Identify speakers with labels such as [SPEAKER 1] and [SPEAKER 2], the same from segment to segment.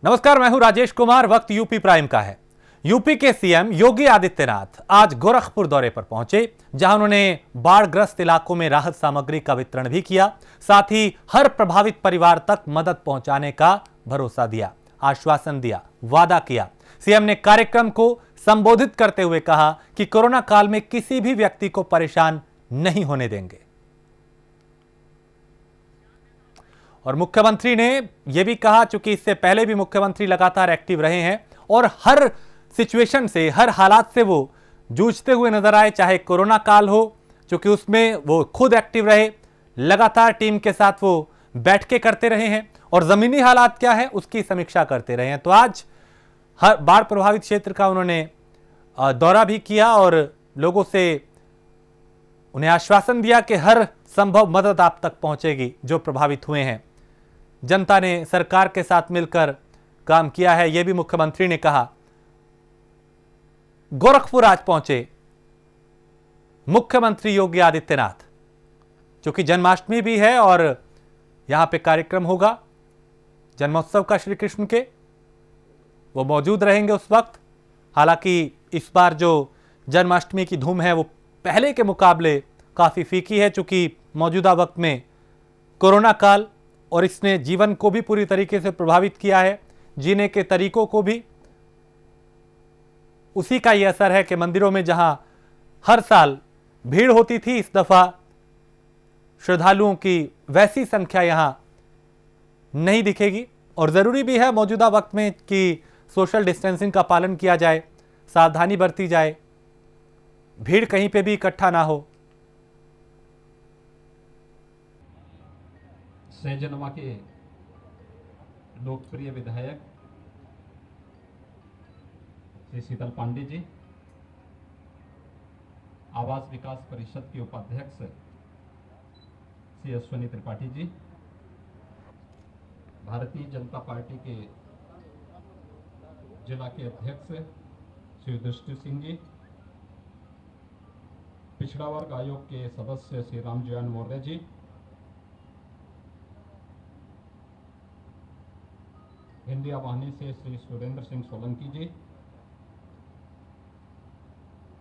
[SPEAKER 1] नमस्कार, मैं हूं राजेश कुमार। वक्त यूपी प्राइम का है। यूपी के सीएम योगी आदित्यनाथ आज गोरखपुर दौरे पर पहुंचे, जहां उन्होंने बाढ़ग्रस्त इलाकों में राहत सामग्री का वितरण भी किया। साथ ही हर प्रभावित परिवार तक मदद पहुंचाने का भरोसा दिया, आश्वासन दिया, वादा किया। सीएम ने कार्यक्रम को संबोधित करते हुए कहा कि कोरोना काल में किसी भी व्यक्ति को परेशान नहीं होने देंगे। और मुख्यमंत्री ने यह भी कहा, चूंकि इससे पहले भी मुख्यमंत्री लगातार एक्टिव रहे हैं और हर सिचुएशन से, हर हालात से वो जूझते हुए नजर आए, चाहे कोरोना काल हो, चूंकि उसमें वो खुद एक्टिव रहे, लगातार टीम के साथ वो बैठकें करते रहे हैं और जमीनी हालात क्या है उसकी समीक्षा करते रहे हैं। तो आज हर बाढ़ प्रभावित क्षेत्र का उन्होंने दौरा भी किया और लोगों से उन्हें आश्वासन दिया कि हर संभव मदद आप तक पहुंचेगी जो प्रभावित हुए हैं। जनता ने सरकार के साथ मिलकर काम किया है, यह भी मुख्यमंत्री ने कहा। गोरखपुर आज पहुंचे मुख्यमंत्री योगी आदित्यनाथ, क्योंकि जन्माष्टमी भी है और यहां पे कार्यक्रम होगा जन्मोत्सव का श्री कृष्ण के, वो मौजूद रहेंगे उस वक्त। हालांकि इस बार जो जन्माष्टमी की धूम है वो पहले के मुकाबले काफी फीकी है, चूंकि मौजूदा वक्त में कोरोना काल और इसने जीवन को भी पूरी तरीके से प्रभावित किया है, जीने के तरीकों को भी। उसी का यह असर है कि मंदिरों में जहां हर साल भीड़ होती थी, इस दफा श्रद्धालुओं की वैसी संख्या यहां नहीं दिखेगी। और जरूरी भी है मौजूदा वक्त में कि सोशल डिस्टेंसिंग का पालन किया जाए, सावधानी बरती जाए, भीड़ कहीं पे भी इकट्ठा ना हो।
[SPEAKER 2] सहजनवा के लोकप्रिय विधायक श्री शीतल पांडे जी, आवास विकास परिषद के उपाध्यक्ष श्री अश्विनी त्रिपाठी जी, भारतीय जनता पार्टी के जिला के अध्यक्ष श्री युधिष्ठिर सिंह जी, पिछड़ा वर्ग आयोग के सदस्य श्री रामजयन मौर्य जी, इंडिया वाहिनी से श्री सुरेंद्र सिंह सोलंकी जी,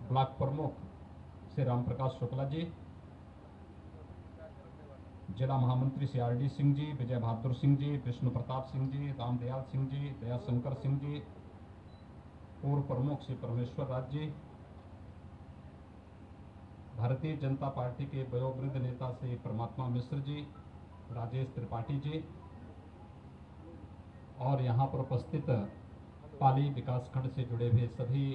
[SPEAKER 2] ब्लॉक प्रमुख श्री राम प्रकाश शुक्ला जी, जिला महामंत्री श्री आर डी सिंह जी, विजय बहादुर सिंह जी, विष्णु प्रताप सिंह जी, रामदयाल सिंह जी, दयाशंकर सिंह जी, पूर्व प्रमुख श्री परमेश्वर राज जी, भारतीय जनता पार्टी के वयोवृद्ध नेता श्री परमात्मा मिश्र जी, राजेश त्रिपाठी जी, और यहाँ पर उपस्थित पाली विकासखंड से जुड़े हुए सभी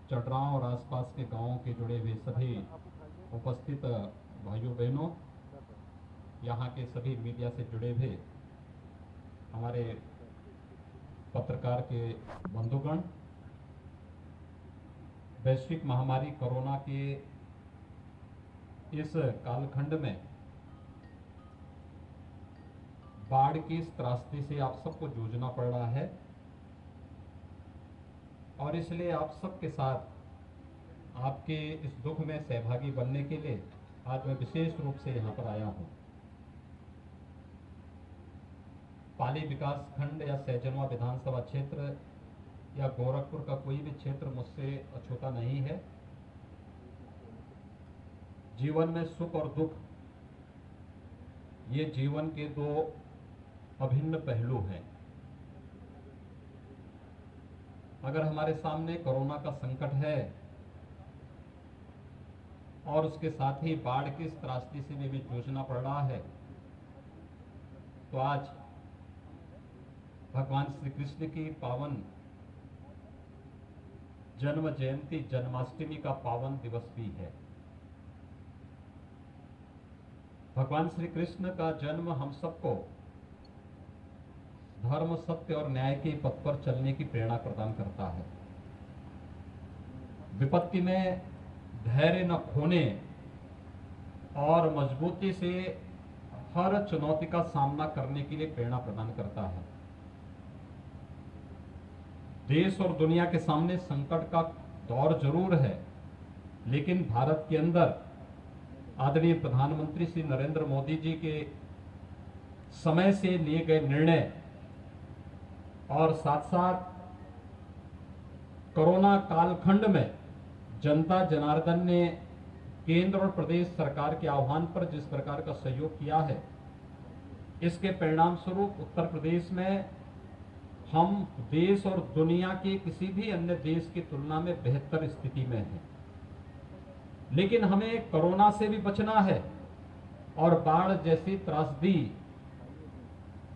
[SPEAKER 2] चटरांव और आसपास के गांवों के जुड़े हुए सभी उपस्थित भाइयों बहनों, यहाँ के सभी मीडिया से जुड़े हुए हमारे पत्रकार के बंधुगण, वैश्विक महामारी कोरोना के इस कालखंड में बाढ़ की इस त्रासदी से आप सबको जूझना पड़ रहा है और इसलिए आप सबके साथ आपके इस दुख में सहभागी बनने के लिए आज मैं विशेष रूप से यहाँ पर आया हूँ। पाली विकास खंड या सहजनवा विधानसभा क्षेत्र या गोरखपुर का कोई भी क्षेत्र मुझसे अछूता नहीं है। जीवन में सुख और दुख, ये जीवन के दो अभिन्न पहलू हैं। अगर हमारे सामने कोरोना का संकट है और उसके साथ ही बाढ़ की इस त्रासदी से भी जूझना पड़ रहा है, तो आज भगवान श्री कृष्ण की पावन जन्म जयंती जन्माष्टमी का पावन दिवस भी है। भगवान श्री कृष्ण का जन्म हम सबको धर्म, सत्य और न्याय के पथ पर चलने की प्रेरणा प्रदान करता है। विपत्ति में धैर्य न खोने और मजबूती से हर चुनौती का सामना करने के लिए प्रेरणा प्रदान करता है। देश और दुनिया के सामने संकट का दौर जरूर है, लेकिन भारत के अंदर आदरणीय प्रधानमंत्री श्री नरेंद्र मोदी जी के समय से लिए गए निर्णय और साथ साथ कोरोना कालखंड में जनता जनार्दन ने केंद्र और प्रदेश सरकार के आह्वान पर जिस प्रकार का सहयोग किया है, इसके परिणाम स्वरूप उत्तर प्रदेश में हम देश और दुनिया के किसी भी अन्य देश की तुलना में बेहतर स्थिति में हैं। लेकिन हमें कोरोना से भी बचना है और बाढ़ जैसी त्रासदी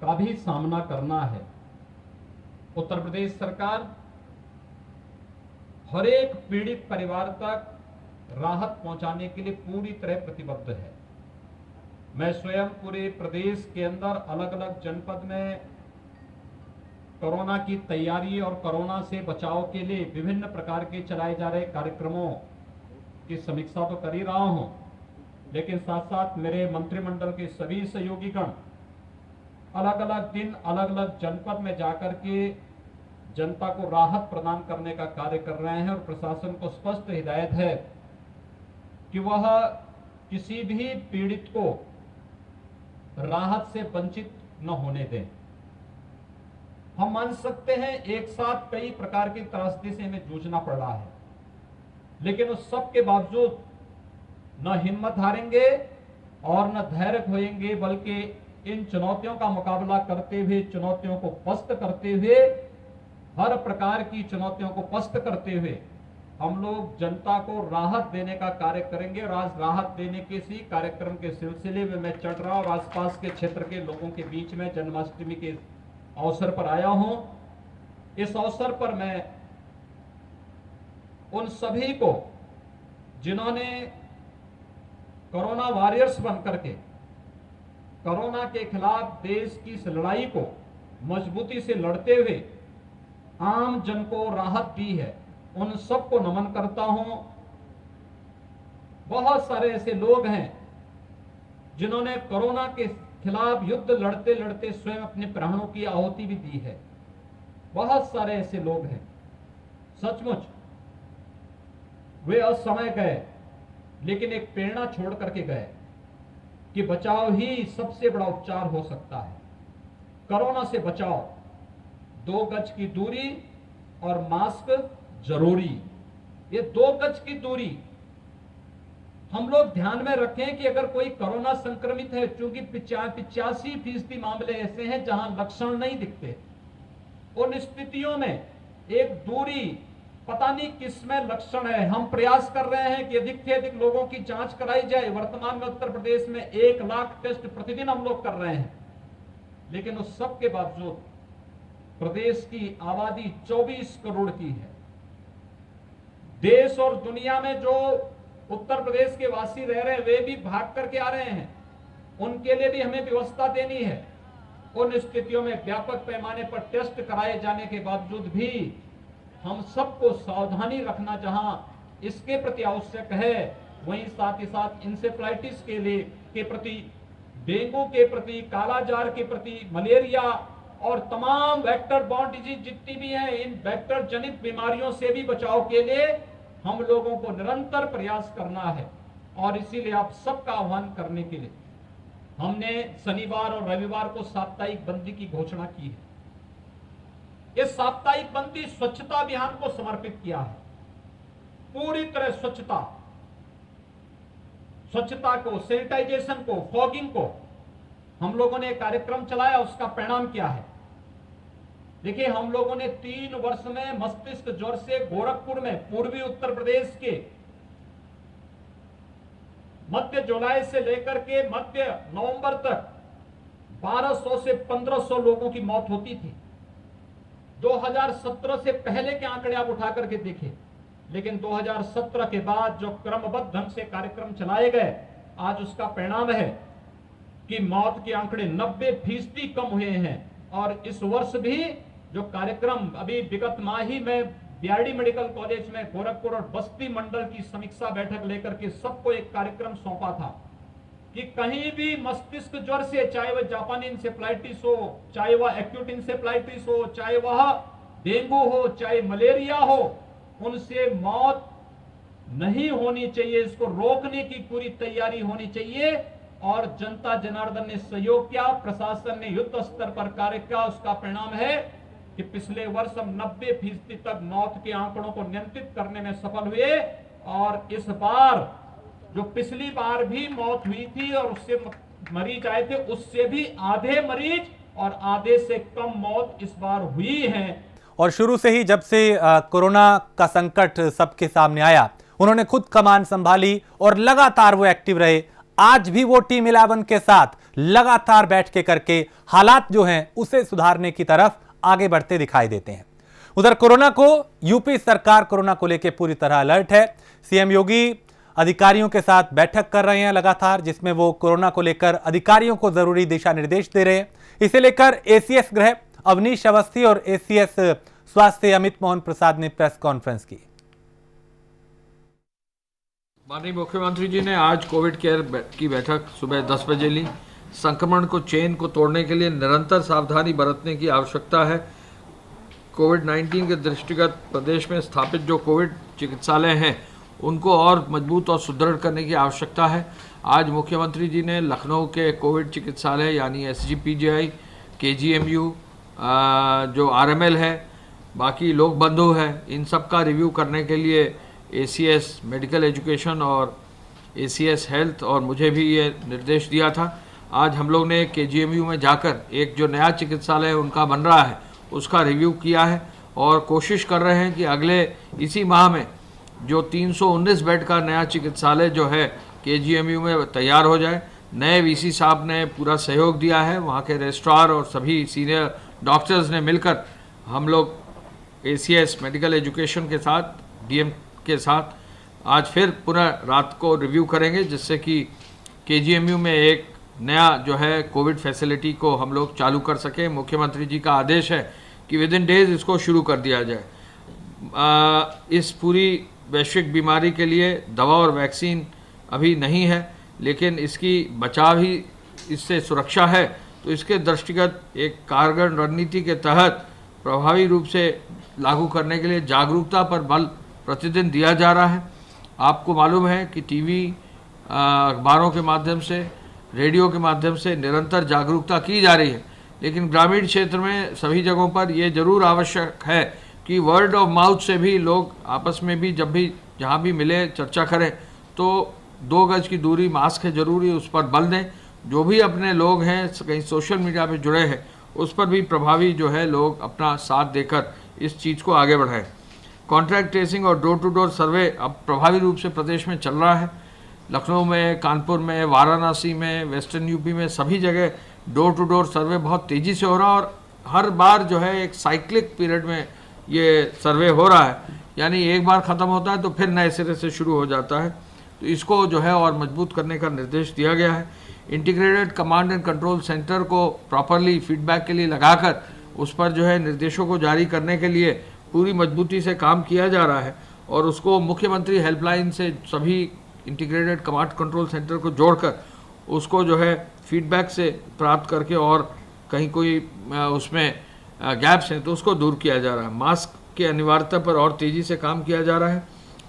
[SPEAKER 2] का भी सामना करना है। उत्तर प्रदेश सरकार हर एक पीड़ित परिवार तक राहत पहुंचाने के लिए पूरी तरह प्रतिबद्ध है। मैं स्वयं पूरे प्रदेश के अंदर अलग अलग जनपद में कोरोना की तैयारी और कोरोना से बचाव के लिए विभिन्न प्रकार के चलाए जा रहे कार्यक्रमों की समीक्षा तो कर ही रहा हूं, लेकिन साथ साथ मेरे मंत्रिमंडल के सभी सहयोगीगण अलग अलग दिन अलग अलग जनपद में जाकर के जनता को राहत प्रदान करने का कार्य कर रहे हैं और प्रशासन को स्पष्ट हिदायत है कि वह किसी भी पीड़ित को राहत से वंचित न होने दें। हम मान सकते हैं एक साथ कई प्रकार की त्रासदी से हमें जूझना पड़ रहा है, लेकिन उस सब के बावजूद न हिम्मत हारेंगे और न धैर्य खोएंगे, बल्कि इन चुनौतियों का मुकाबला करते हुए, चुनौतियों को पस्त करते हुए, हर प्रकार की चुनौतियों को पस्त करते हुए हम लोग जनता को राहत देने का कार्य करेंगे। और आज राहत देने के इसी कार्यक्रम के सिलसिले में मैं चतरा और आसपास के क्षेत्र के लोगों के बीच में जन्माष्टमी के अवसर पर आया हूं। इस अवसर पर मैं उन सभी को जिन्होंने कोरोना वॉरियर्स बनकर के कोरोना के खिलाफ देश की इस लड़ाई को मजबूती से लड़ते हुए आम जन को राहत दी है, उन सबको नमन करता हूं। बहुत सारे ऐसे लोग हैं जिन्होंने कोरोना के खिलाफ युद्ध लड़ते लड़ते स्वयं अपने प्राणों की आहुति भी दी है। बहुत सारे ऐसे लोग हैं, सचमुच वे असमय गए, लेकिन एक प्रेरणा छोड़ करके गए कि बचाव ही सबसे बड़ा उपचार हो सकता है। कोरोना से बचाओ, 2 गज की दूरी और मास्क जरूरी। ये 2 गज की दूरी हम लोग ध्यान में रखें कि अगर कोई कोरोना संक्रमित है, चूंकि 85% मामले ऐसे हैं जहां लक्षण नहीं दिखते, उन स्थितियों में एक दूरी, पता नहीं किसमें लक्षण है। हम प्रयास कर रहे हैं कि अधिक से अधिक लोगों की जांच कराई जाए। वर्तमान में उत्तर प्रदेश में 1 लाख टेस्ट प्रतिदिन हम लोग कर रहे हैं, लेकिन उस सब के बावजूद प्रदेश की आबादी 24 करोड़ की है। देश और दुनिया में जो उत्तर प्रदेश के वासी रह रहे हैं, वे भी भाग करके आ रहे हैं, उनके लिए भी हमें व्यवस्था देनी है। उन स्थितियों में व्यापक पैमाने पर टेस्ट कराए जाने के बावजूद भी हम सबको सावधानी रखना जहां इसके प्रति आवश्यक है, वहीं साथ ही साथ इंसेफ्लाइटिस के प्रति, डेंगू के प्रति, कालाजार के प्रति, मलेरिया और तमाम वेक्टर बॉर्न डिजीज जितनी भी हैं, इन वेक्टर जनित बीमारियों से भी बचाव के लिए हम लोगों को निरंतर प्रयास करना है। और इसीलिए आप सबका आह्वान करने के लिए हमने शनिवार और रविवार को साप्ताहिक बंदी की घोषणा की है। ये साप्ताहिक बंदी स्वच्छता अभियान को समर्पित किया है। पूरी तरह स्वच्छता को, सैनिटाइजेशन को, फॉगिंग को हम लोगों ने कार्यक्रम चलाया। उसका परिणाम क्या है? देखिए, हम लोगों ने 3 वर्ष में मस्तिष्क ज्वर से गोरखपुर में, पूर्वी उत्तर प्रदेश के मध्य जुलाई से लेकर के मध्य नवंबर तक 1200 से 1500 लोगों की मौत होती थी। 2017 से पहले के आंकड़े आप उठा करके देखें, लेकिन 2017 के बाद जो क्रमबद्ध ढंग से कार्यक्रम चलाए गए, आज उसका परिणाम है कि मौत के आंकड़े 90% कम हुए हैं। और इस वर्ष भी जो कार्यक्रम अभी विगत माह ही में बीआरडी मेडिकल कॉलेज में गोरखपुर और बस्ती मंडल की समीक्षा बैठक लेकर के सबको एक कार्यक्रम सौंपा था कि कहीं भी मस्तिष्क ज्वर से, चाहे वह जापानी इंसेफ्लाइटिस हो, चाहे वह एक्यूट इंसेफ्लाइटिस हो, चाहे वह डेंगू हो, चाहे मलेरिया हो, उनसे मौत नहीं होनी चाहिए। इसको रोकने की पूरी तैयारी होनी चाहिए। और जनता जनार्दन ने सहयोग किया, प्रशासन ने युद्ध स्तर पर कार्य किया। उसका परिणाम है कि पिछले वर्ष हम 90% तक मौत के आंकड़ों को नियंत्रित करने में सफल हुए और इस बार जो पिछली बार भी मौत हुई थी और उससे मरीज आए थे, उससे भी आधे मरीज और आधे से कम मौत इस बार हुई है।
[SPEAKER 1] और शुरू से ही जब से कोरोना का संकट सबके सामने आया, उन्होंने खुद कमान संभाली और लगातार वो एक्टिव रहे। आज भी वो टीम 11 के साथ लगातार बैठ के करके हालात जो हैं उसे सुधारने की तरफ आगे बढ़ते दिखाई देते हैं। उधर कोरोना को यूपी सरकार कोरोना को लेकर पूरी तरह अलर्ट है। सीएम योगी अधिकारियों के साथ बैठक कर रहे हैं लगातार, जिसमें वो कोरोना को लेकर अधिकारियों को जरूरी दिशा निर्देश दे रहे हैं। इसे लेकर एसीएस गृह अवनीश अवस्थी और एसीएस स्वास्थ्य अमित मोहन प्रसाद ने प्रेस कॉन्फ्रेंस की।
[SPEAKER 3] माननीय मुख्यमंत्री जी ने आज कोविड केयर की बैठक सुबह 10 बजे ली। संक्रमण को चेन को तोड़ने के लिए निरंतर सावधानी बरतने की आवश्यकता है। कोविड-19 के दृष्टिगत प्रदेश में स्थापित जो कोविड चिकित्सालय हैं उनको और मजबूत और सुदृढ़ करने की आवश्यकता है। आज मुख्यमंत्री जी ने लखनऊ के कोविड चिकित्सालय यानी SGPGI, KGMU, जो RML है, बाकी लोक बंधु है, इन सब का रिव्यू करने के लिए ACS मेडिकल एजुकेशन और ACS हेल्थ और मुझे भी ये निर्देश दिया था। आज हम लोग ने KGMU में जाकर एक जो नया चिकित्सालय उनका बन रहा है उसका रिव्यू किया है और कोशिश कर रहे हैं कि अगले इसी माह में जो 319 बेड का नया चिकित्सालय जो है KGMU में तैयार हो जाए। नए VC साहब ने पूरा सहयोग दिया है, वहाँ के रजिस्ट्रार और सभी सीनियर डॉक्टर्स ने मिलकर हम लोग ACS मेडिकल एजुकेशन के साथ DM के साथ आज फिर पुनः रात को रिव्यू करेंगे, जिससे कि KGMU में एक नया जो है कोविड फैसिलिटी को हम लोग चालू कर सकें। मुख्यमंत्री जी का आदेश है कि विद इन डेज इसको शुरू कर दिया जाए। इस पूरी वैश्विक बीमारी के लिए दवा और वैक्सीन अभी नहीं है, लेकिन इसकी बचाव ही इससे सुरक्षा है। तो इसके दृष्टिगत एक कारगर रणनीति के तहत प्रभावी रूप से लागू करने के लिए जागरूकता पर बल प्रतिदिन दिया जा रहा है। आपको मालूम है कि टीवी, अखबारों के माध्यम से, रेडियो के माध्यम से निरंतर जागरूकता की जा रही है, लेकिन ग्रामीण क्षेत्र में सभी जगहों पर यह जरूर आवश्यक है कि वर्ड ऑफ माउथ से भी लोग आपस में भी जब भी जहाँ भी मिले चर्चा करें तो 2 गज की दूरी, मास्क है जरूरी, उस पर बल दें। जो भी अपने लोग हैं कहीं सोशल मीडिया पे जुड़े हैं उस पर भी प्रभावी जो है लोग अपना साथ देकर इस चीज़ को आगे बढ़ाएं। कॉन्ट्रैक्ट ट्रेसिंग और डोर टू डोर सर्वे अब प्रभावी रूप से प्रदेश में चल रहा है। लखनऊ में, कानपुर में, वाराणसी में, वेस्टर्न यूपी में सभी जगह डोर टू डोर सर्वे बहुत तेज़ी से हो रहा है और हर बार जो है एक साइक्लिक पीरियड में ये सर्वे हो रहा है, यानी एक बार ख़त्म होता है तो फिर नए सिरे से शुरू हो जाता है। तो इसको जो है और मजबूत करने का निर्देश दिया गया है। Integrated command and control centre को प्रॉपरली फीडबैक के लिए लगाकर उस पर जो है निर्देशों को जारी करने के लिए पूरी मजबूती से काम किया जा रहा है और उसको मुख्यमंत्री हेल्पलाइन से सभी इंटीग्रेटेड कमांड कंट्रोल सेंटर को जोड़कर उसको जो है फीडबैक से प्राप्त करके और कहीं कोई उसमें गैप्स हैं तो उसको दूर किया जा रहा है। मास्क की अनिवार्यता पर और तेज़ी से काम किया जा रहा है।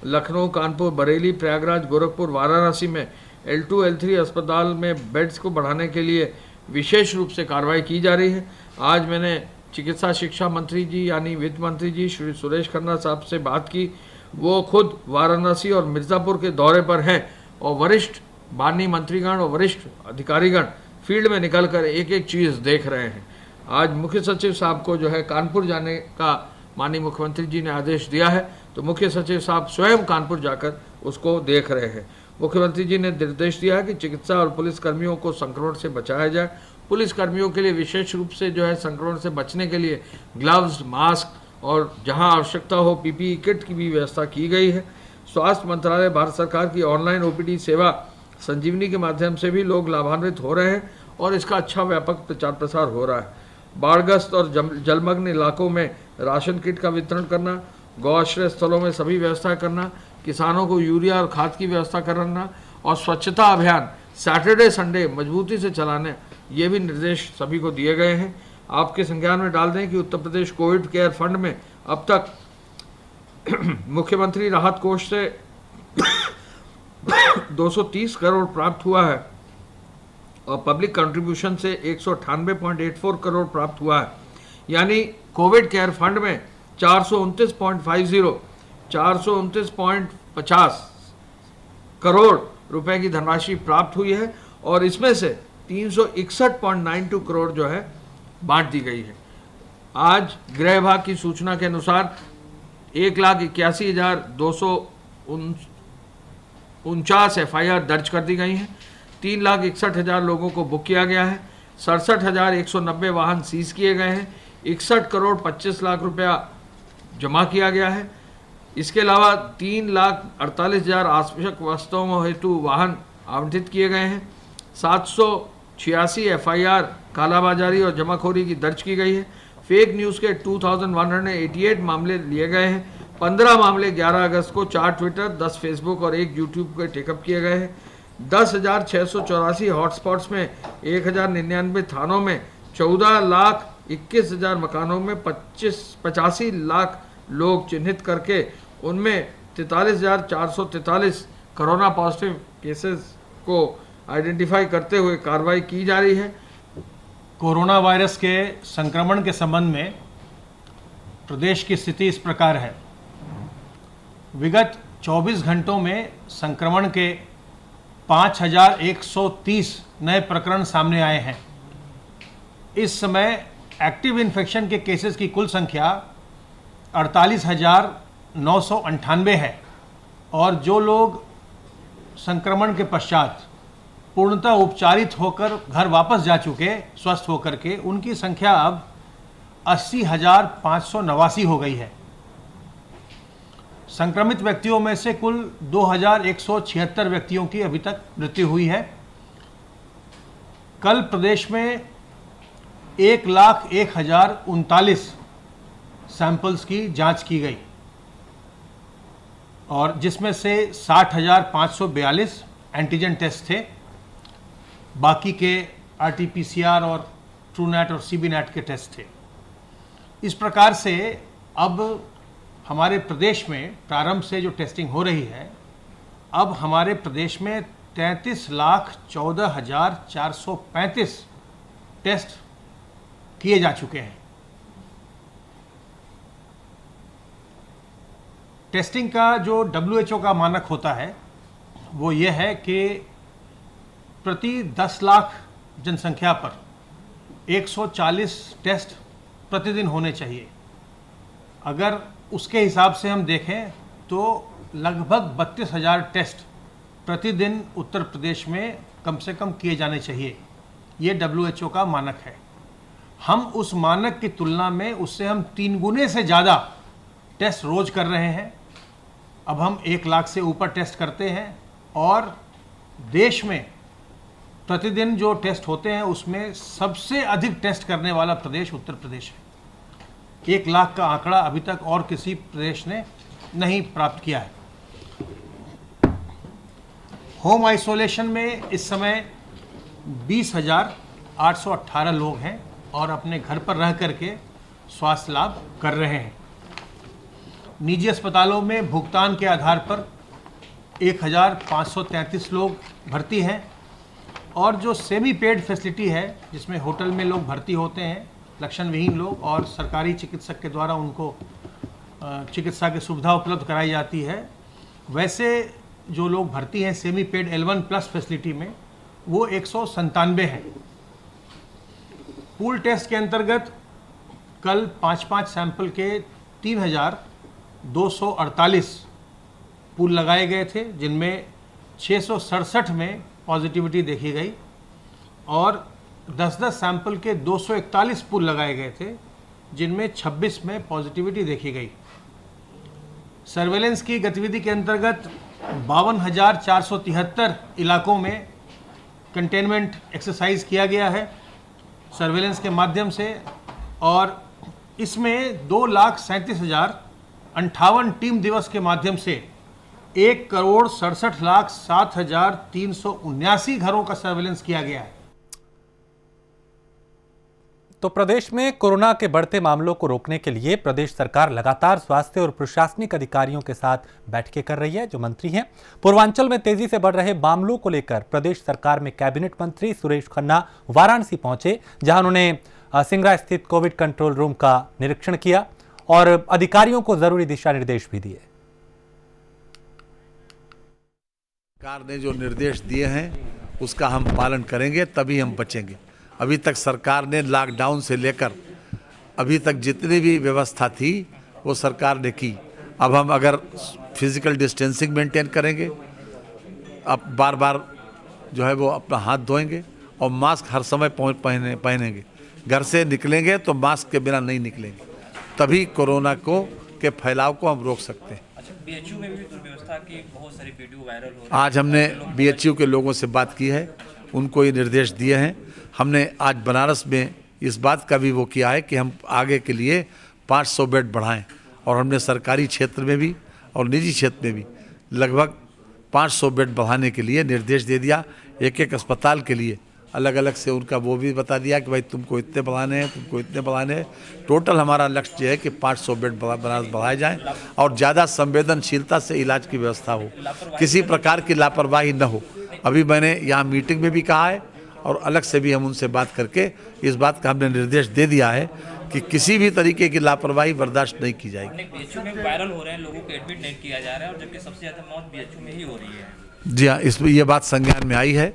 [SPEAKER 3] लखनऊ, कानपुर, बरेली, प्रयागराज, गोरखपुर, वाराणसी में L2, L3 अस्पताल में बेड्स को बढ़ाने के लिए विशेष रूप से कार्रवाई की जा रही है। आज मैंने चिकित्सा शिक्षा मंत्री जी यानी वित्त मंत्री जी श्री सुरेश खन्ना साहब से बात की। वो खुद वाराणसी और मिर्ज़ापुर के दौरे पर हैं और वरिष्ठ माननीय मंत्रीगण और वरिष्ठ अधिकारीगण फील्ड में निकलकर एक एक चीज़ देख रहे हैं। आज मुख्य सचिव साहब को जो है कानपुर जाने का माननीय मुख्यमंत्री जी ने आदेश दिया है, तो मुख्य सचिव साहब स्वयं कानपुर जाकर उसको देख रहे हैं। मुख्यमंत्री जी ने निर्देश दिया है कि चिकित्सा और पुलिस कर्मियों को संक्रमण से बचाया जाए। पुलिस कर्मियों के लिए विशेष रूप से जो है संक्रमण से बचने के लिए ग्लव्स, मास्क और जहां आवश्यकता हो PPE किट की भी व्यवस्था की गई है। स्वास्थ्य मंत्रालय, भारत सरकार की ऑनलाइन OPD सेवा संजीवनी के माध्यम से भी लोग लाभान्वित हो रहे हैं और इसका अच्छा व्यापक प्रचार प्रसार हो रहा है। बाढ़ग्रस्त और जलमग्न इलाकों में राशन किट का वितरण करना, गौ आश्रय स्थलों में सभी व्यवस्था करना, किसानों को यूरिया और खाद की व्यवस्था करना और स्वच्छता अभियान सैटरडे संडे मजबूती से चलाने, ये भी निर्देश सभी को दिए गए हैं। आपके संज्ञान में डाल दें कि Uttar Pradesh Covid care fund में अब तक मुख्यमंत्री राहत कोष से 230 करोड़ प्राप्त हुआ है और पब्लिक कंट्रीब्यूशन से 198.84 करोड़ प्राप्त हुआ है। यानी कोविड केयर फंड में 429.50 करोड़ रुपए की धनराशि प्राप्त हुई है और इसमें से 361.92 करोड़ जो है बांट दी गई है। आज गृह विभाग की सूचना के अनुसार 1,81,249 FIR दर्ज कर दी गई हैं। 3,61,000 लोगों को बुक किया गया है। 67,190 वाहन सीज किए गए हैं। 61 करोड़ 25 लाख रुपया जमा किया गया है। इसके अलावा 3,48,000 आवश्यक वस्तुओं हेतु वाहन आवंटित किए गए हैं। 786 FIR कालाबाजारी और जमाखोरी की दर्ज की गई है। फेक न्यूज़ के 2188 मामले लिए गए हैं। 15 मामले 11 अगस्त को 4 ट्विटर, 10 फेसबुक और 1 यूट्यूब के टेकअप किए गए हैं। 10,684 हॉटस्पॉट्स में 1,099 थानों में 14,21,000 मकानों में 85 लाख लोग चिन्हित करके उनमें 43,443 कोरोना पॉजिटिव केसेस को आइडेंटिफाई करते हुए कार्रवाई की जा रही है।
[SPEAKER 4] कोरोना वायरस के संक्रमण के संबंध में प्रदेश की स्थिति इस प्रकार है। विगत 24 घंटों में संक्रमण के 5,130 नए प्रकरण सामने आए हैं। इस समय एक्टिव इन्फेक्शन के केसेस की कुल संख्या 48,998 है और जो लोग संक्रमण के पश्चात पूर्णतः उपचारित होकर घर वापस जा चुके स्वस्थ होकर के, उनकी संख्या अब 80,589 हो गई है। संक्रमित व्यक्तियों में से कुल 2,176 व्यक्तियों की अभी तक मृत्यु हुई है। कल प्रदेश में 1,01,039 सैंपल्स की जांच की गई और जिसमें से 60,542 एंटीजन टेस्ट थे। बाकी के RT-PCR और ट्रूनेट और CBNET के टेस्ट थे। इस प्रकार से अब हमारे प्रदेश में प्रारंभ से जो टेस्टिंग हो रही है, अब हमारे प्रदेश में 33,14,435 टेस्ट किए जा चुके हैं। टेस्टिंग का जो WHO का मानक होता है वो ये है कि प्रति 10 लाख जनसंख्या पर 140 टेस्ट प्रतिदिन होने चाहिए। अगर उसके हिसाब से हम देखें तो लगभग 32,000 टेस्ट प्रतिदिन उत्तर प्रदेश में कम से कम किए जाने चाहिए। ये WHO का मानक है। हम उस मानक की तुलना में उससे हम 3 गुने से ज़्यादा टेस्ट रोज कर रहे हैं। अब हम 1 लाख से ऊपर टेस्ट करते हैं और देश में प्रतिदिन जो टेस्ट होते हैं उसमें सबसे अधिक टेस्ट करने वाला प्रदेश उत्तर प्रदेश है। 1 लाख का आंकड़ा अभी तक और किसी प्रदेश ने नहीं प्राप्त किया है। होम आइसोलेशन में इस समय 20,818 लोग हैं और अपने घर पर रह करके स्वास्थ्य लाभ कर रहे हैं। निजी अस्पतालों में भुगतान के आधार पर 1,533 लोग भर्ती हैं और जो सेमी पेड फैसिलिटी है जिसमें होटल में लोग भर्ती होते हैं, लक्षण विहीन लोग, और सरकारी चिकित्सक के द्वारा उनको चिकित्सा की सुविधा उपलब्ध कराई जाती है, वैसे जो लोग भर्ती हैं सेमी पेड L1+ फैसिलिटी में वो 197 हैं। पूल टेस्ट के अंतर्गत कल 5-5 सैंपल के 3,248 पूल लगाए गए थे, जिनमें 667 में पॉजिटिविटी देखी गई और 10-10 सैंपल के 241 पूल लगाए गए थे, जिनमें 26 में पॉजिटिविटी देखी गई। सर्वेलेंस की गतिविधि के अंतर्गत 52,473 इलाकों में कंटेनमेंट एक्सरसाइज किया गया है सर्वेलेंस के माध्यम से और इसमें 2,37,058 टीम दिवस के माध्यम से 1,67,07,379 घरों का सर्वेलेंस किया गया है।
[SPEAKER 1] तो प्रदेश में कोरोना के बढ़ते मामलों को रोकने के लिए प्रदेश सरकार लगातार स्वास्थ्य और प्रशासनिक अधिकारियों के साथ बैठकें कर रही है। जो मंत्री हैं, पूर्वांचल में तेजी से बढ़ रहे मामलों को लेकर प्रदेश सरकार में कैबिनेट मंत्री सुरेश खन्ना वाराणसी पहुंचे, जहां उन्होंने सिंगरा स्थित कोविड कंट्रोल रूम का निरीक्षण किया और अधिकारियों को जरूरी दिशा निर्देश भी दिए।
[SPEAKER 5] सरकार ने जो निर्देश दिए हैं उसका हम पालन करेंगे, तभी हम बचेंगे। अभी तक सरकार ने लॉकडाउन से लेकर अभी तक जितनी भी व्यवस्था थी वो सरकार ने की। अब हम अगर फिजिकल डिस्टेंसिंग मेंटेन करेंगे, अब बार बार जो है वो अपना हाथ धोएंगे और मास्क हर समय पहनेंगे। घर से निकलेंगे तो मास्क के बिना नहीं निकलेंगे, तभी कोरोना के फैलाव को हम रोक सकते हैं।
[SPEAKER 6] अच्छा, बीएचयू में भी दुर्व्यवस्था की बहुत सारी वीडियो वायरल हो रही है।
[SPEAKER 5] आज हमने बीएचयू के लोगों से बात की है, उनको ये निर्देश दिए हैं। हमने आज बनारस में इस बात का भी वो किया है कि हम आगे के लिए 500 बेड बढ़ाएं, और हमने सरकारी क्षेत्र में भी और निजी क्षेत्र में भी लगभग 500 बेड बढ़ाने के लिए निर्देश दे दिया। एक एक अस्पताल के लिए अलग अलग से उनका वो भी बता दिया कि भाई तुमको इतने बढ़ाने हैं, तुमको इतने बढ़ाने हैं। टोटल हमारा लक्ष्य है कि 500 बेड बनारस बढ़ाए जाएं और ज़्यादा संवेदनशीलता से इलाज की व्यवस्था हो, किसी प्रकार की लापरवाही न हो। अभी मैंने यहाँ मीटिंग में भी कहा है और अलग से भी हम उनसे बात करके इस बात का हमने निर्देश दे दिया है कि किसी भी तरीके की लापरवाही बर्दाश्त नहीं की जाएगी।
[SPEAKER 6] बीएचयू में वायरल हो रहे हैं, लोगों को एडमिट नहीं किया जा रहा है, और जबकि सबसे ज़्यादा मौत बीएचयू में ही हो रही है।
[SPEAKER 5] जी हाँ, इसमें ये बात संज्ञान में आई है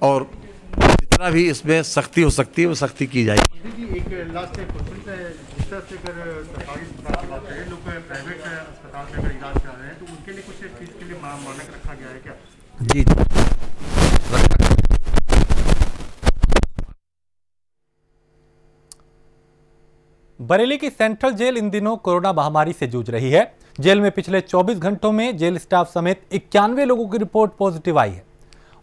[SPEAKER 5] और जितना भी इसमें सख्ती हो सकती है वो सख्ती की जाएगी।
[SPEAKER 7] एक लास्ट क्वेश्चन है, जिस तरह से अगर सरकारी अस्पताल की बात करें, लोग प्राइवेट अस्पताल में अगर इलाज करा रहे हैं तो उनके लिए कुछ फीस के लिए मानक रखा गया है क्या?
[SPEAKER 1] जी बरेली की सेंट्रल जेल इन दिनों कोरोना महामारी से जूझ रही है। जेल में पिछले 24 घंटों में जेल स्टाफ समेत 91 लोगों की रिपोर्ट पॉजिटिव आई है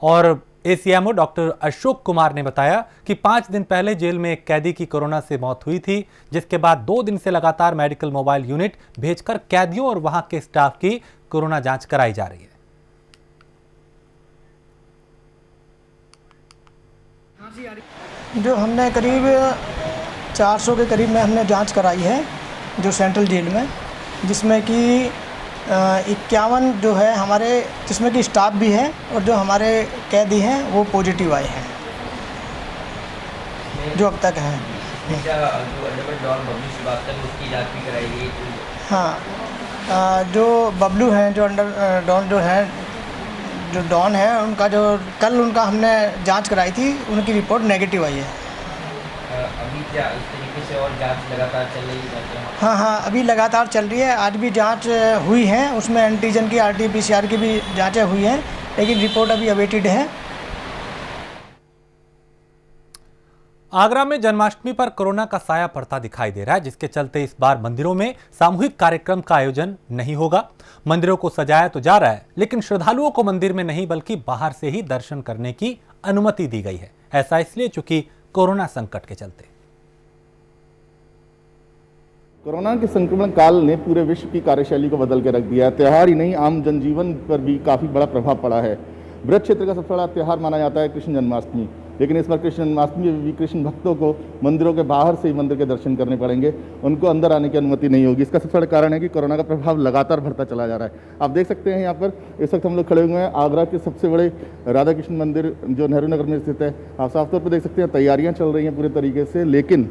[SPEAKER 1] और एसीएमओ डॉक्टर अशोक कुमार ने बताया कि 5 दिन पहले जेल में एक कैदी की कोरोना से मौत हुई थी, जिसके बाद 2 दिन से लगातार मेडिकल मोबाइल यूनिट भेजकर कैदियों और वहां के स्टाफ की कोरोना जांच कराई जा रही है।
[SPEAKER 8] जो हमने करीब 400 के करीब में हमने जांच कराई है जो सेंट्रल जेल में, जिसमें कि 51 जो है हमारे, जिसमें कि स्टाफ भी है और जो हमारे कैदी हैं वो पॉजिटिव आए हैं जो अब तक हैं। हाँ, जो बबलू हैं, जो अंडर डॉन जो है, जो डॉन है, उनका जो कल उनका हमने जांच कराई थी, उनकी रिपोर्ट नेगेटिव आई है।
[SPEAKER 6] अभी क्या इस तरीके से और जांच लगातार चल रही है?
[SPEAKER 8] हाँ, अभी लगातार चल रही है। आज भी जांच हुई है, उसमें एंटीजन की, आरटी-पीसीआर की भी जांचें हुई हैं, लेकिन रिपोर्ट अभी अवेटेड है।
[SPEAKER 1] आगरा में जन्माष्टमी पर कोरोना का साया पड़ता दिखाई दे रहा है, जिसके चलते इस बार मंदिरों में सामूहिक कार्यक्रम का आयोजन नहीं होगा। मंदिरों को सजाया तो जा रहा है, लेकिन श्रद्धालुओं को मंदिर में नहीं बल्कि बाहर से ही दर्शन करने की अनुमति दी गई है। ऐसा इसलिए चूंकि कोरोना संकट के चलते।
[SPEAKER 9] कोरोना के संक्रमण काल ने पूरे विश्व की कार्यशैली को बदल के रख दिया है। त्यौहार ही नहीं, आम जनजीवन पर भी काफ़ी बड़ा प्रभाव पड़ा है। ब्रज क्षेत्र का सबसे बड़ा त्यौहार माना जाता है कृष्ण जन्माष्टमी, लेकिन इस बार कृष्ण जन्माष्टमी में भी कृष्ण भक्तों को मंदिरों के बाहर से ही मंदिर के दर्शन करने पड़ेंगे, उनको अंदर आने की अनुमति नहीं होगी। इसका सबसे बड़ा कारण है कि कोरोना का प्रभाव लगातार बढ़ता चला जा रहा है। आप देख सकते हैं यहाँ पर इस वक्त हम लोग खड़े हुए हैं आगरा के सबसे बड़े राधा कृष्ण मंदिर जो नेहरू नगर में स्थित है। आप साफ तौर पर देख सकते हैं तैयारियाँ चल रही हैं पूरे तरीके से, लेकिन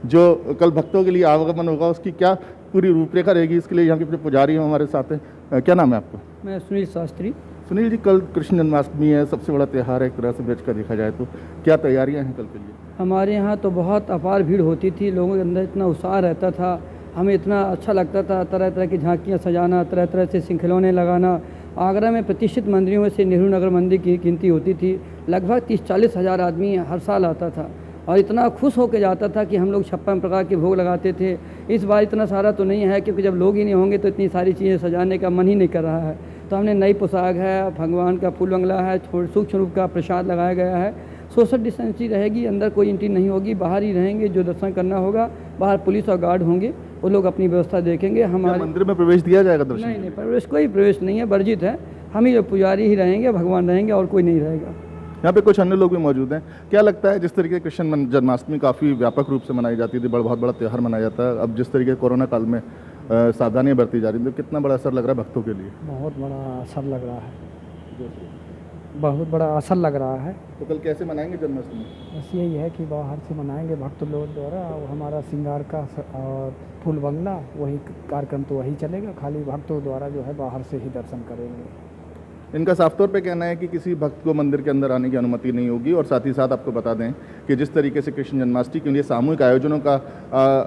[SPEAKER 9] जो कल भक्तों के लिए आवागमन होगा उसकी क्या पूरी रूपरेखा रहेगी, इसके लिए यहाँ के पुजारी हमारे साथ हैं। क्या नाम है आपका?
[SPEAKER 8] मैं सुनील शास्त्री।
[SPEAKER 9] सुनील जी, कल कृष्ण जन्माष्टमी है, सबसे बड़ा त्यौहार है एक तरह से ब्रज का देखा जाए तो, क्या तैयारियां हैं कल के लिए?
[SPEAKER 10] हमारे यहाँ तो बहुत अपार भीड़ होती थी, लोगों के अंदर इतना उत्साह रहता था, हमें इतना अच्छा लगता था, तरह तरह की झांकियाँ सजाना, तरह तरह से खिलौने लगाना। आगरा में प्रतिष्ठित मंदिरों में से नेहरू नगर मंदिर की गिनती होती थी, लगभग 30-40 हज़ार आदमी हर साल आता था और इतना खुश होकर जाता था कि हम लोग 56 प्रकार के भोग लगाते थे। इस बार इतना सारा तो नहीं है, क्योंकि जब लोग ही नहीं होंगे तो इतनी सारी चीज़ें सजाने का मन ही नहीं कर रहा है। तो हमने नई पोशाक है, भगवान का फूल बंगला है, सूक्ष्म रूप का प्रसाद लगाया गया है। सोशल डिस्टेंसिंग रहेगी, अंदर कोई एंट्री नहीं होगी, बाहर ही रहेंगे। जो दर्शन करना होगा बाहर पुलिस और गार्ड होंगे, वो लोग अपनी व्यवस्था देखेंगे। हमारे
[SPEAKER 9] मंदिर में प्रवेश दिया जाएगा? दर्शन
[SPEAKER 10] नहीं, प्रवेश कोई प्रवेश नहीं है, वर्जित है। हम ही पुजारी ही रहेंगे, भगवान रहेंगे और कोई नहीं रहेगा।
[SPEAKER 9] यहाँ पे कुछ अन्य लोग भी मौजूद हैं। क्या लगता है, जिस तरीके कृष्ण जन्माष्टमी काफ़ी व्यापक रूप से मनाई जाती थी, बहुत बड़ा त्यौहार मनाया जाता है, अब जिस तरीके कोरोना काल में सावधानियाँ बरती जा रही हैं, तो कितना बड़ा असर लग रहा है भक्तों के लिए?
[SPEAKER 10] बहुत बड़ा असर लग रहा है। बहुत बड़ा असर लग रहा है।
[SPEAKER 9] तो कल कैसे मनाएंगे जन्माष्टमी?
[SPEAKER 10] बस यही है कि बाहर से मनाएंगे भक्त लोग द्वारा, और हमारा श्रृंगार का और फूल बंगला वही कार्यक्रम तो वही चलेगा, खाली भक्तों द्वारा जो है बाहर से ही दर्शन करेंगे।
[SPEAKER 9] इनका साफ तौर पे कहना है कि किसी भक्त को मंदिर के अंदर आने की अनुमति नहीं होगी। और साथ ही साथ आपको बता दें कि जिस तरीके से कृष्ण जन्माष्टमी के लिए सामूहिक आयोजनों का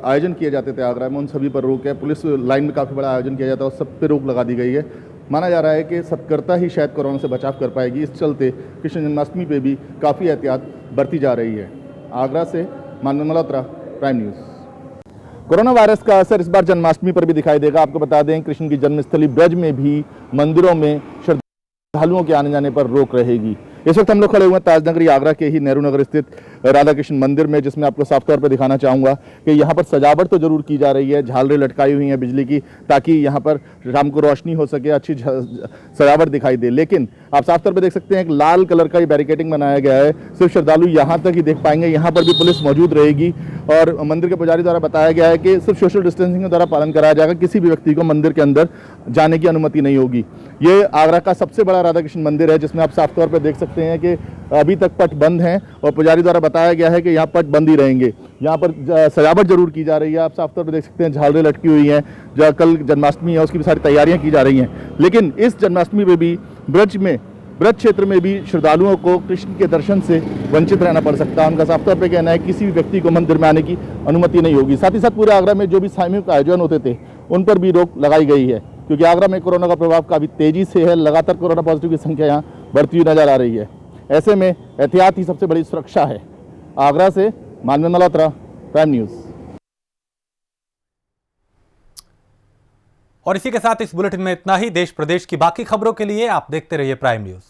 [SPEAKER 9] आयोजन किए जाते थे आगरा में, उन सभी पर रोक है। पुलिस लाइन में काफ़ी बड़ा आयोजन किया जाता है और सब पे रोक लगा दी गई है। माना जा रहा है कि सतर्कता ही शायद कोरोना से बचाव कर पाएगी। इस चलते कृष्ण जन्माष्टमी पे भी काफ़ी एहतियात बरती जा रही है। आगरा से Manav Malhotra, prime news. Corona virus का असर इस बार जन्माष्टमी पर भी दिखाई देगा। आपको बता दें कृष्ण की जन्मस्थली ब्रज में भी मंदिरों में श्रद्धालुओं के आने जाने पर रोक रहेगी। इस वक्त हम लोग खड़े हुए हैं ताजनगरी आगरा के ही नेहरू नगर स्थित राधा कृष्ण मंदिर में, जिसमें आपको साफ तौर पर दिखाना चाहूँगा कि यहाँ पर सजावट तो जरूर की जा रही है, झालरें लटकाई हुई हैं बिजली की, ताकि यहाँ पर शाम को रोशनी हो सके, अच्छी सजावट दिखाई दे। लेकिन आप साफ तौर पर देख सकते हैं एक लाल कलर का बैरिकेडिंग बनाया गया है, सिर्फ श्रद्धालु यहाँ तक ही देख पाएंगे। यहाँ पर भी पुलिस मौजूद रहेगी और मंदिर के पुजारी द्वारा बताया गया है कि सिर्फ सोशल डिस्टेंसिंग के द्वारा पालन कराया जाएगा, किसी भी व्यक्ति को मंदिर के अंदर जाने की अनुमति नहीं होगी। ये आगरा का सबसे बड़ा राधा कृष्ण मंदिर है, जिसमें आप साफ तौर पर देख सकते हैं कि अभी तक पट बंद हैं और पुजारी द्वारा बताया गया है कि यहाँ पट बंद ही रहेंगे। यहाँ पर सजावट जरूर की जा रही है, आप साफ तौर पर देख सकते हैं झालरें लटकी हुई हैं। जो कल जन्माष्टमी है उसकी भी सारी तैयारियां की जा रही हैं। लेकिन इस जन्माष्टमी में भी ब्रज क्षेत्र में भी श्रद्धालुओं को कृष्ण के दर्शन से वंचित रहना पड़ सकता है। उनका साफ तौर पर कहना है किसी भी व्यक्ति को मंदिर में आने की अनुमति नहीं होगी। साथ ही साथ पूरे आगरा में जो भी सामूहिक आयोजन होते थे उन पर भी रोक लगाई गई है, क्योंकि आगरा में कोरोना का प्रभाव काफ़ी तेजी से है। लगातार कोरोना पॉजिटिव की संख्या यहाँ बढ़ती हुई नजर आ रही है। ऐसे में एहतियात ही सबसे बड़ी सुरक्षा है। आगरा से मानव मल्होत्रा, प्राइम न्यूज़।
[SPEAKER 1] और इसी के साथ इस बुलेटिन में इतना ही। देश प्रदेश की बाकी खबरों के लिए आप देखते रहिए प्राइम न्यूज़।